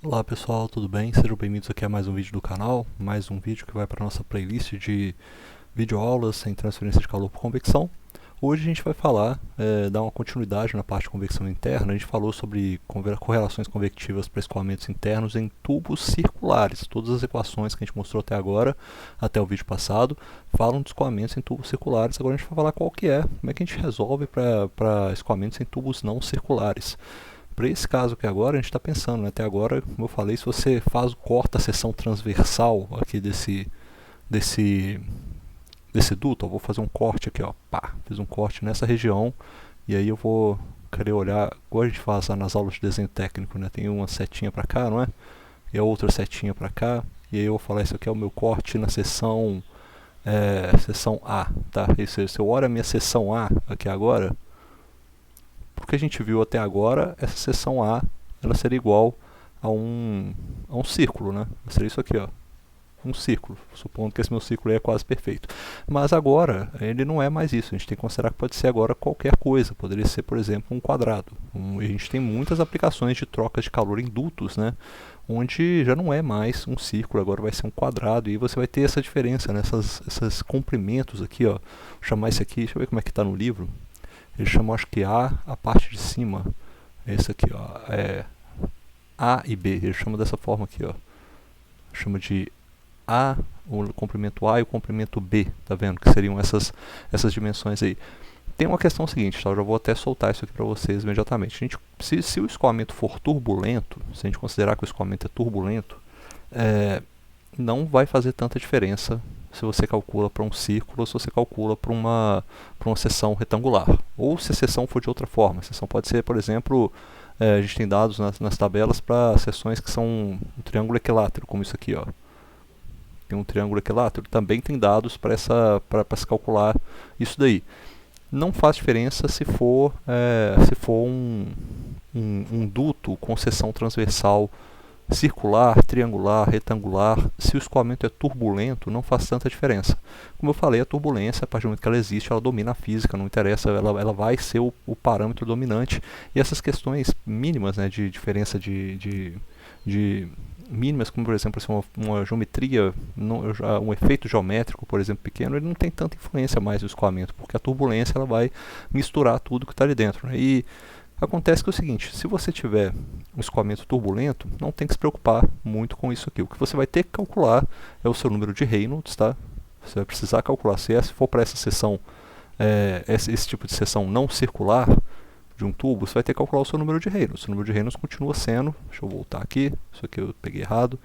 Olá pessoal, tudo bem? Sejam bem-vindos aqui a mais um vídeo do canal, mais um vídeo que vai para a nossa playlist de videoaulas sem transferência de calor por convecção. Hoje a gente vai falar, dar uma continuidade na parte de convecção interna. A gente falou sobre correlações convectivas para escoamentos internos em tubos circulares. Todas as equações que a gente mostrou até agora, até o vídeo passado, falam de escoamentos em tubos circulares. Agora a gente vai falar qual que é, como é que a gente resolve para escoamentos em tubos não circulares. Para esse caso aqui agora, a gente está pensando, né? Até agora, como eu falei, se você corta a seção transversal aqui desse duto, eu vou fazer um corte aqui, ó, pá, fiz um corte nessa região, e aí eu vou querer olhar, igual a gente faz lá nas aulas de desenho técnico, né? Tem uma setinha para cá, não é? E a outra setinha para cá, e aí eu vou falar, isso aqui é o meu corte na seção A, tá? E se eu olho a minha seção A aqui agora, porque a gente viu até agora, essa seção A ela seria igual a um círculo, né? Seria isso aqui, ó, um círculo, supondo que esse meu círculo é quase perfeito. Mas agora, ele não é mais isso, a gente tem que considerar que pode ser agora qualquer coisa, poderia ser, por exemplo, um quadrado. A gente tem muitas aplicações de troca de calor em dutos, né? Onde já não é mais um círculo, agora vai ser um quadrado, e você vai ter essa diferença, né? Esses comprimentos aqui, ó. Vou chamar isso aqui, deixa eu ver como é que está no livro. Ele chama, acho que a parte de cima, esse aqui, ó, é A e B, ele chama dessa forma aqui, ó, chama de A, o comprimento A e o comprimento B, tá vendo, que seriam essas dimensões aí. Tem uma questão seguinte, tá? Eu já vou até soltar isso aqui para vocês imediatamente. Se o escoamento for turbulento, se a gente considerar que o escoamento é turbulento, não vai fazer tanta diferença se você calcula para um círculo ou se você calcula para uma seção retangular. Ou se a seção for de outra forma. A seção pode ser, por exemplo, a gente tem dados nas tabelas para seções que são um triângulo equilátero, como isso aqui, ó. Tem um triângulo equilátero, também tem dados para se calcular isso daí. Não faz diferença se for um duto com seção transversal circular, triangular, retangular. Se o escoamento é turbulento, não faz tanta diferença. Como eu falei, a turbulência, a partir do momento que ela existe, ela domina a física, não interessa, ela vai ser o parâmetro dominante. E essas questões mínimas, né, de diferença de mínimas, como por exemplo uma geometria, um efeito geométrico, por exemplo, pequeno, ele não tem tanta influência mais no escoamento, porque a turbulência ela vai misturar tudo que está ali dentro, né? E acontece que é o seguinte, se você tiver um escoamento turbulento, não tem que se preocupar muito com isso aqui. O que você vai ter que calcular é o seu número de Reynolds, tá? Você vai precisar calcular, se for para essa seção, esse tipo de seção não circular de um tubo, você vai ter que calcular o seu número de Reynolds. O número de Reynolds continua sendo, deixa eu voltar aqui, isso aqui eu peguei errado,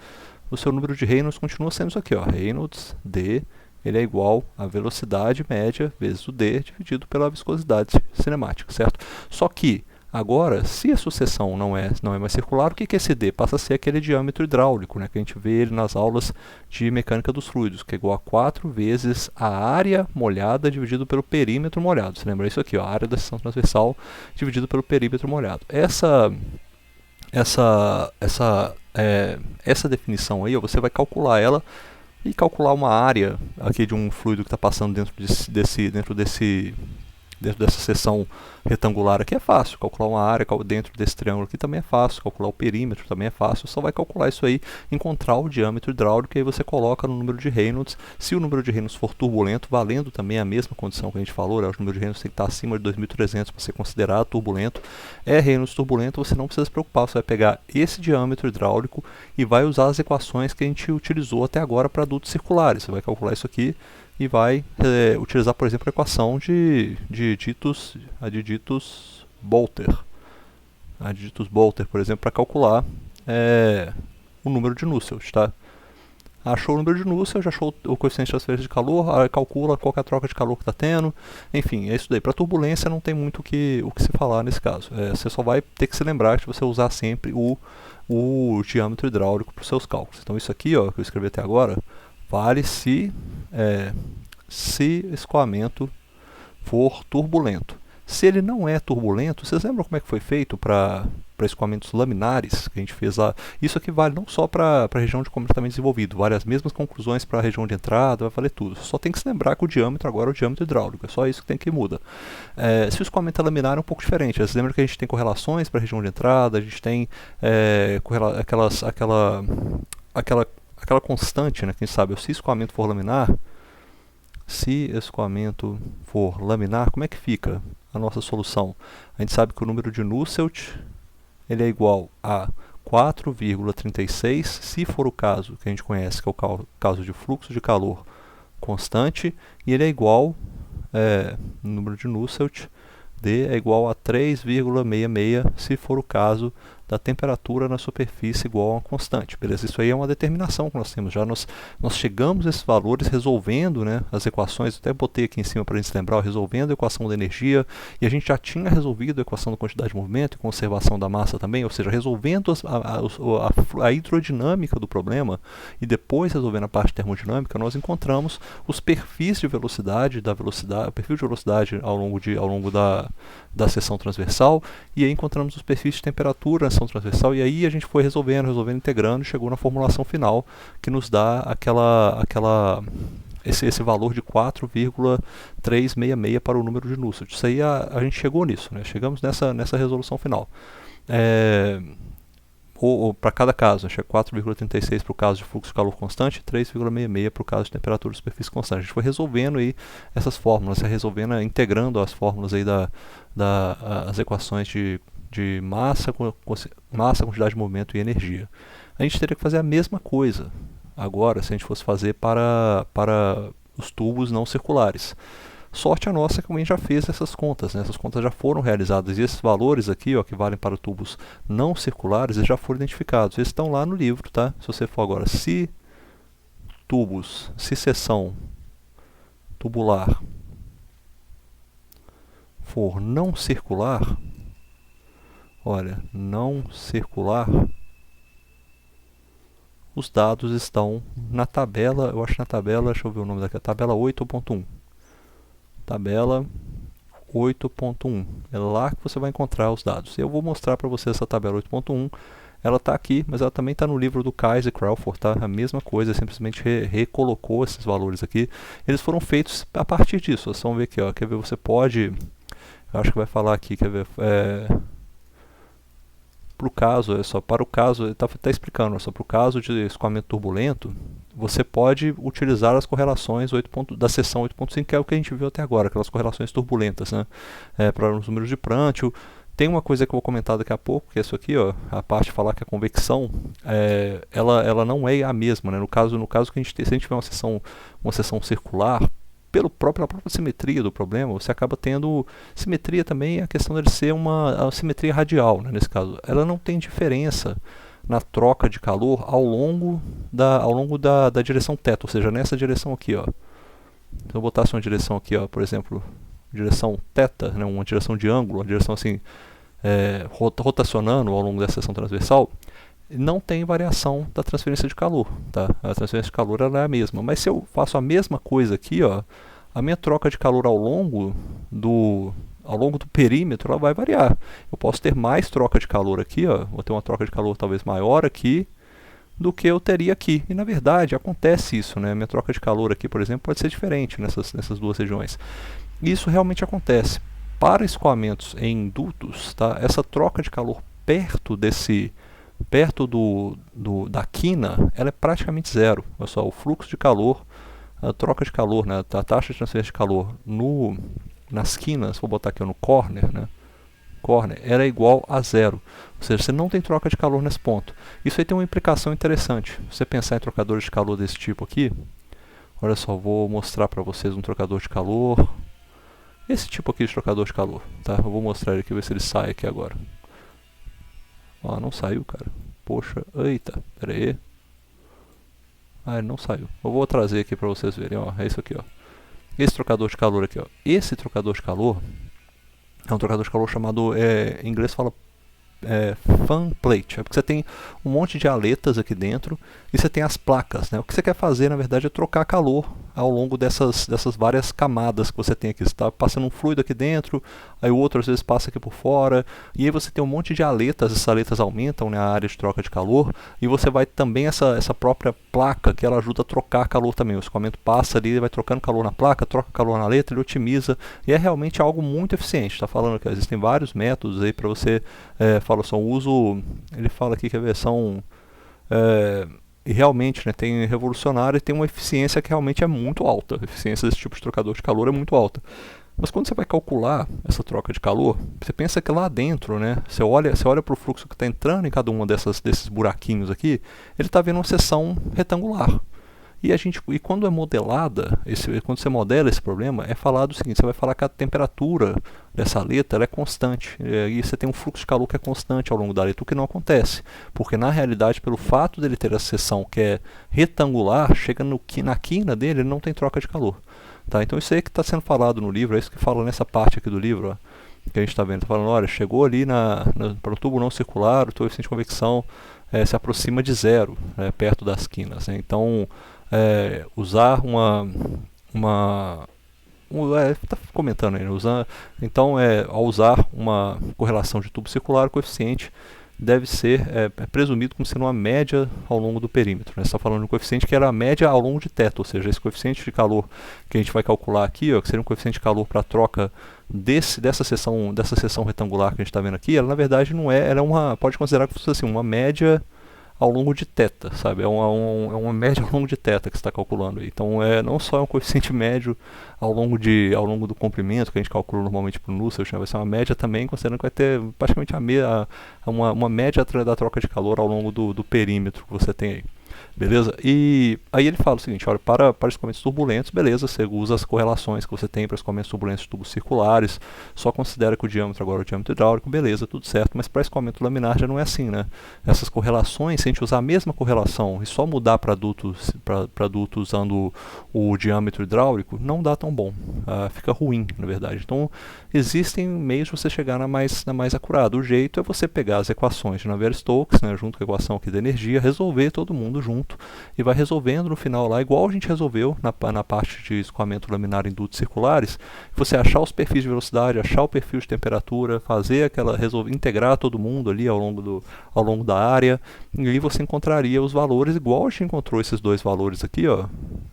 o seu número de Reynolds continua sendo isso aqui, ó, Reynolds D, ele é igual à velocidade média vezes o D dividido pela viscosidade cinemática, certo? Só que agora, se a sucessão não é mais circular, o que é esse D? Passa a ser aquele diâmetro hidráulico, né, que a gente vê ele nas aulas de mecânica dos fluidos, que é igual a 4 vezes a área molhada dividido pelo perímetro molhado. Você lembra isso aqui, ó, a área da seção transversal dividido pelo perímetro molhado. Essa definição aí, ó, você vai calcular ela e calcular uma área aqui de um fluido que está passando dentro dessa seção retangular aqui é fácil, calcular uma área dentro desse triângulo aqui também é fácil, calcular o perímetro também é fácil, só vai calcular isso aí, encontrar o diâmetro hidráulico e aí você coloca no número de Reynolds. Se o número de Reynolds for turbulento, valendo também a mesma condição que a gente falou, né? O número de Reynolds tem que estar acima de 2300 para ser considerado turbulento. É Reynolds turbulento, você não precisa se preocupar, você vai pegar esse diâmetro hidráulico e vai usar as equações que a gente utilizou até agora para dutos circulares. Você vai calcular isso aqui e vai utilizar, por exemplo, a equação de Ditos-Boelter, por exemplo, para calcular o número de Nusselt, tá? Achou o número de Nusselt, já achou o coeficiente de transferência de calor, calcula qual é a troca de calor que está tendo, enfim, é isso daí. Para turbulência não tem muito o que se falar nesse caso. Você só vai ter que se lembrar de você usar sempre o diâmetro hidráulico para os seus cálculos. Então isso aqui, ó, que eu escrevi até agora, vale se escoamento for turbulento. Se ele não é turbulento, vocês lembram como é que foi feito para escoamentos laminares, que a gente fez lá, isso aqui vale não só para a região de comportamento desenvolvido, vale as mesmas conclusões para a região de entrada, vai valer tudo. Só tem que se lembrar que o diâmetro agora é o diâmetro hidráulico, é só isso que tem que muda. Se o escoamento é laminar é um pouco diferente, vocês lembram que a gente tem correlações para a região de entrada, a gente tem aquela constante, né, quem sabe, se escoamento for laminar, como é que fica a nossa solução? A gente sabe que o número de Nusselt ele é igual a 4,36, se for o caso que a gente conhece, que é o caso de fluxo de calor constante, e ele é igual, número de Nusselt, D é igual a 3,66, se for o caso da temperatura na superfície igual a uma constante, beleza? Isso aí é uma determinação que nós temos, já nós chegamos a esses valores resolvendo, né, as equações, até botei aqui em cima para a gente lembrar, resolvendo a equação da energia, e a gente já tinha resolvido a equação da quantidade de movimento e conservação da massa também, ou seja, resolvendo a hidrodinâmica do problema, e depois resolvendo a parte termodinâmica, nós encontramos os perfis de velocidade, o perfil de velocidade ao longo da seção transversal, e aí encontramos os perfis de temperatura na seção transversal, e aí a gente foi resolvendo, integrando, e chegou na formulação final, que nos dá esse valor de 4,366 para o número de Nusselt. Isso aí a gente chegou nisso, né? Chegamos nessa resolução final. Ou para cada caso, 4,36 para o caso de fluxo de calor constante, 3,66 para o caso de temperatura de superfície constante. A gente foi resolvendo aí essas fórmulas, integrando as fórmulas aí as equações de massa, quantidade de movimento e energia. A gente teria que fazer a mesma coisa agora, se a gente fosse fazer para os tubos não circulares. Sorte a nossa que a gente já fez essas contas, né? Essas contas já foram realizadas, e esses valores aqui, ó, que valem para tubos não circulares, eles já foram identificados, eles estão lá no livro, tá? Se você for agora, se seção tubular for não circular, olha, não circular, os dados estão na tabela, deixa eu ver o nome daqui, tabela 8.1. Tabela 8.1. É lá que você vai encontrar os dados. Eu vou mostrar para você essa tabela 8.1. Ela está aqui, mas ela também está no livro do Kaiser Crawford, tá? A mesma coisa, simplesmente recolocou esses valores aqui. Eles foram feitos a partir disso. Vocês vão ver aqui, ó. Quer ver? Você pode... Eu acho que vai falar aqui, quer ver? Para o caso, ele está explicando, só para o caso de escoamento turbulento, você pode utilizar as correlações da seção 8.5, que é o que a gente viu até agora, aquelas correlações turbulentas, né? Para os números de Prandtl. Tem uma coisa que eu vou comentar daqui a pouco, que é isso aqui, ó, a parte de falar que a convecção, ela não é a mesma, né? No caso que se a gente tiver uma seção circular, pela própria simetria do problema, você acaba tendo simetria também, a questão de ser a simetria radial, né, nesse caso. Ela não tem diferença na troca de calor ao longo da direção θ, ou seja, nessa direção aqui, ó. Se eu botasse uma direção aqui, ó, por exemplo, direção θ, né, uma direção de ângulo, uma direção assim, rotacionando ao longo dessa seção transversal, não tem variação da transferência de calor, tá? A transferência de calor ela é a mesma, mas se eu faço a mesma coisa aqui, ó, a minha troca de calor ao longo do perímetro ela vai variar. Eu posso ter mais troca de calor aqui, ó, vou ter uma troca de calor talvez maior aqui do que eu teria aqui. E na verdade acontece isso, né? A minha troca de calor aqui, por exemplo, pode ser diferente nessas duas regiões. E isso realmente acontece. Para escoamentos em dutos, tá? Essa troca de calor perto da quina, ela é praticamente zero. Olha só, o fluxo de calor, a troca de calor, né, a taxa de transferência de calor nas quinas, vou botar aqui no corner, né, era igual a zero. Ou seja, você não tem troca de calor nesse ponto. Isso aí tem uma implicação interessante. Se você pensar em trocadores de calor desse tipo aqui, olha só, vou mostrar para vocês um trocador de calor. Esse tipo aqui de trocador de calor, tá? Eu vou mostrar ele aqui, ver se ele sai aqui agora. Ah, não saiu, cara. Poxa, eita, pera aí. Ah, ele não saiu. Eu vou trazer aqui para vocês verem, ó. É isso aqui, ó. Esse trocador de calor aqui, ó. Esse trocador de calor é um trocador de calor chamado, em inglês fala fan plate. É porque você tem um monte de aletas aqui dentro e você tem as placas, né? O que você quer fazer, na verdade, é trocar calor ao longo dessas várias camadas que você tem aqui. Você está passando um fluido aqui dentro, aí o outro às vezes passa aqui por fora, e aí você tem um monte de aletas, essas aletas aumentam, né, a área de troca de calor, e você vai também essa própria placa que ela ajuda a trocar calor também. O escoamento passa ali, vai trocando calor na placa, troca calor na aleta, ele otimiza, e é realmente algo muito eficiente. Está falando que existem vários métodos aí para você, fala só o uso, ele fala aqui que a versão e realmente, né, tem revolucionário e tem uma eficiência que realmente é muito alta. A eficiência desse tipo de trocador de calor é muito alta. Mas quando você vai calcular essa troca de calor, você pensa que lá dentro, né, você olha para o fluxo que está entrando em cada uma desses buraquinhos aqui, ele está vendo uma seção retangular. E quando é modelada, quando você modela esse problema, é falado o seguinte: você vai falar que a temperatura dessa aleta ela é constante, e você tem um fluxo de calor que é constante ao longo da aleta, o que não acontece, porque na realidade, pelo fato dele ter essa seção que é retangular, chega na quina dele, ele não tem troca de calor. Tá? Então isso aí que está sendo falado no livro, é isso que fala nessa parte aqui do livro, ó, que a gente está vendo, está falando, olha, chegou ali para o tubo não circular, o teu coeficiente de convecção se aproxima de zero, perto das quinas, né? Então usar está comentando aí, né? Então ao usar uma correlação de tubo circular, o coeficiente deve ser presumido como sendo uma média ao longo do perímetro, né? Você está falando de um coeficiente que era a média ao longo de teto, ou seja, esse coeficiente de calor que a gente vai calcular aqui, ó, que seria um coeficiente de calor para a troca dessa seção retangular que a gente está vendo aqui, ela na verdade não é, pode considerar que fosse assim, uma média ao longo de θ, sabe? É uma média ao longo de θ que você está calculando. Então não só é um coeficiente médio ao longo do comprimento que a gente calcula normalmente para o Nusselt, né? Vai ser uma média também, considerando que vai ter praticamente uma média da troca de calor ao longo do perímetro que você tem aí. Beleza? E aí ele fala o seguinte, olha, para escoamentos turbulentos, beleza, você usa as correlações que você tem para escoamentos turbulentos de tubos circulares, só considera que o diâmetro agora é o diâmetro hidráulico, beleza, tudo certo, mas para escoamento laminar já não é assim, né? Essas correlações, se a gente usar a mesma correlação e só mudar para duto usando o diâmetro hidráulico, não dá tão bom, fica ruim, na verdade. Então, existem meios de você chegar na mais acurada. O jeito é você pegar as equações de Navier-Stokes, né, junto com a equação aqui da energia, resolver todo mundo junto, e vai resolvendo no final lá, igual a gente resolveu na parte de escoamento laminar em dutos circulares, você achar os perfis de velocidade, achar o perfil de temperatura, fazer integrar todo mundo ali ao longo da área, e aí você encontraria os valores igual a gente encontrou esses dois valores aqui, ó,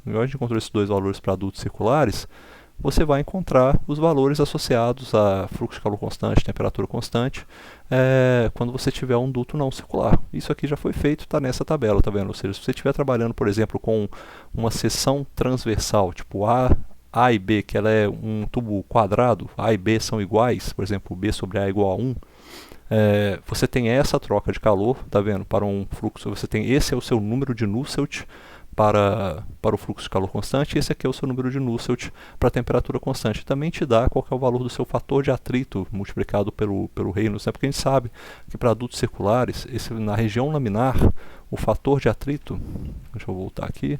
igual a gente encontrou esses dois valores para dutos circulares, você vai encontrar os valores associados a fluxo de calor constante, temperatura constante, quando você tiver um duto não circular. Isso aqui já foi feito, está nessa tabela, tá vendo? Ou seja, se você estiver trabalhando, por exemplo, com uma seção transversal, tipo A e B, que ela é um tubo quadrado, A e B são iguais, por exemplo, B sobre A é igual a 1, você tem essa troca de calor, tá vendo? Para um fluxo, esse é o seu número de Nusselt para o fluxo de calor constante, e esse aqui é o seu número de Nusselt para a temperatura constante. Também te dá qual é o valor do seu fator de atrito multiplicado pelo Reynolds, né? Porque a gente sabe que para dutos circulares, na região laminar, o fator de atrito, deixa eu voltar aqui,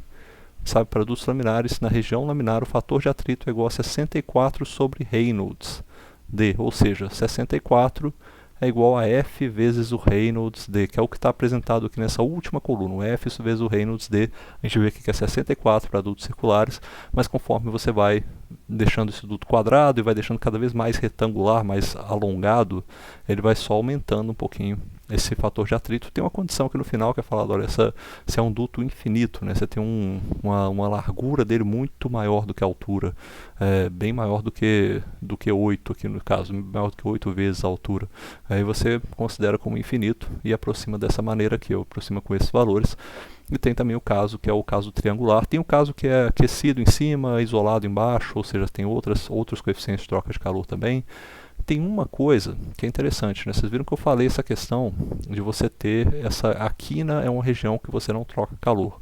sabe, para dutos laminares, na região laminar, o fator de atrito é igual a 64 sobre Reynolds D, ou seja, 64 é igual a F vezes o Reynolds D, que é o que está apresentado aqui nessa última coluna, o F vezes o Reynolds D. A gente vê aqui que é 64 para dutos circulares, mas conforme você vai deixando esse duto quadrado e vai deixando cada vez mais retangular, mais alongado, ele vai só aumentando um pouquinho esse fator de atrito. Tem uma condição aqui no final que é falado, olha, se é um duto infinito, né, você tem uma largura dele muito maior do que a altura, bem maior do que 8 aqui no caso, maior do que 8 vezes a altura. Aí você considera como infinito e aproxima dessa maneira aqui, aproxima com esses valores. E tem também o caso que é o caso triangular. Tem o caso que é aquecido em cima, isolado embaixo, ou seja, tem outros coeficientes de troca de calor também. Tem uma coisa que é interessante, né? Vocês viram que eu falei essa questão de você ter a quina é uma região que você não troca calor.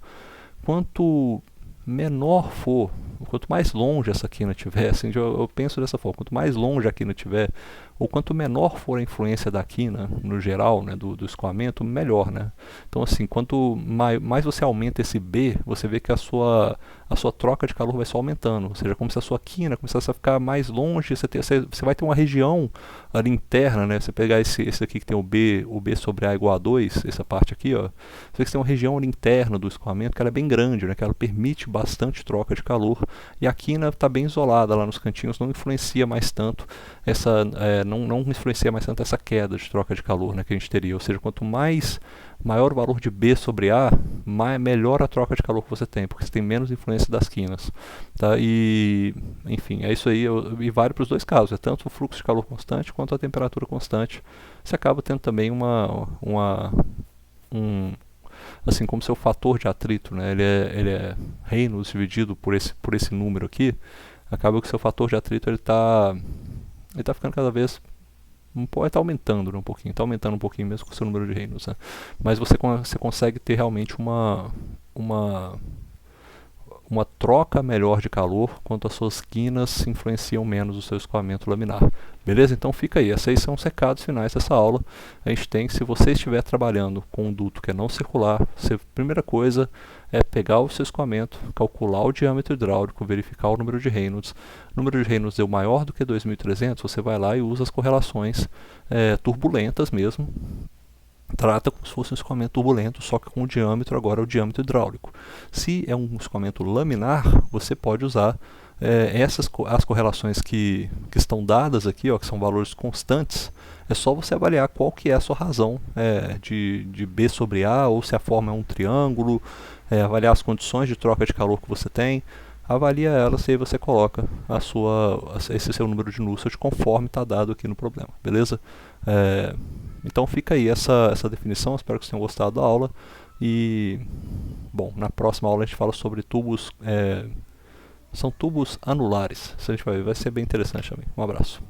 Quanto menor for, quanto mais longe essa quina tiver, assim, eu penso dessa forma, quanto mais longe a quina tiver, ou quanto menor for a influência da quina, no geral, né, do escoamento, melhor, né? Então, assim, quanto mais você aumenta esse B, você vê que a sua a sua troca de calor vai só aumentando, ou seja, como se a sua quina começasse a ficar mais longe, você vai ter uma região ali interna, né? Você pegar esse aqui que tem o B sobre A igual a 2, essa parte aqui, ó, você vê que tem uma região ali interna do escoamento que ela é bem grande, né? Que ela permite bastante troca de calor, e a quina está bem isolada lá nos cantinhos, não influencia mais tanto não influencia mais tanto essa queda de troca de calor, né, que a gente teria, ou seja, quanto maior o valor de B sobre A, melhor a troca de calor que você tem, porque você tem menos influência das quinas, tá? E, enfim, é isso aí, e vale para os dois casos, é tanto o fluxo de calor constante quanto a temperatura constante. Você acaba tendo também assim como seu fator de atrito, né? Ele é Reynolds dividido por esse número aqui, acaba que o seu fator de atrito ele tá ficando cada vez está aumentando, né, um pouquinho, está aumentando um pouquinho mesmo com o seu número de Reynolds, né? Mas você consegue ter realmente uma uma troca melhor de calor quanto as suas quinas influenciam menos o seu escoamento laminar. Beleza? Então fica aí. Esses são os recados finais dessa aula. A gente tem, se você estiver trabalhando com um duto que é não circular, a primeira coisa é pegar o seu escoamento, calcular o diâmetro hidráulico, verificar o número de Reynolds. O número de Reynolds deu maior do que 2.300, você vai lá e usa as correlações turbulentas mesmo. Trata como se fosse um escoamento turbulento, só que com o diâmetro agora é o diâmetro hidráulico. Se é um escoamento laminar, você pode usar as correlações que estão dadas aqui, ó, que são valores constantes. É só você avaliar qual que é a sua razão de B sobre A, ou se a forma é um triângulo, avaliar as condições de troca de calor que você tem, avalia elas e aí você coloca esse seu número de Nusselt conforme está dado aqui no problema, beleza? Então fica aí essa definição, espero que vocês tenham gostado da aula. E, bom, na próxima aula a gente fala sobre tubos, são tubos anulares, isso a gente vai ver, vai ser bem interessante também. Um abraço.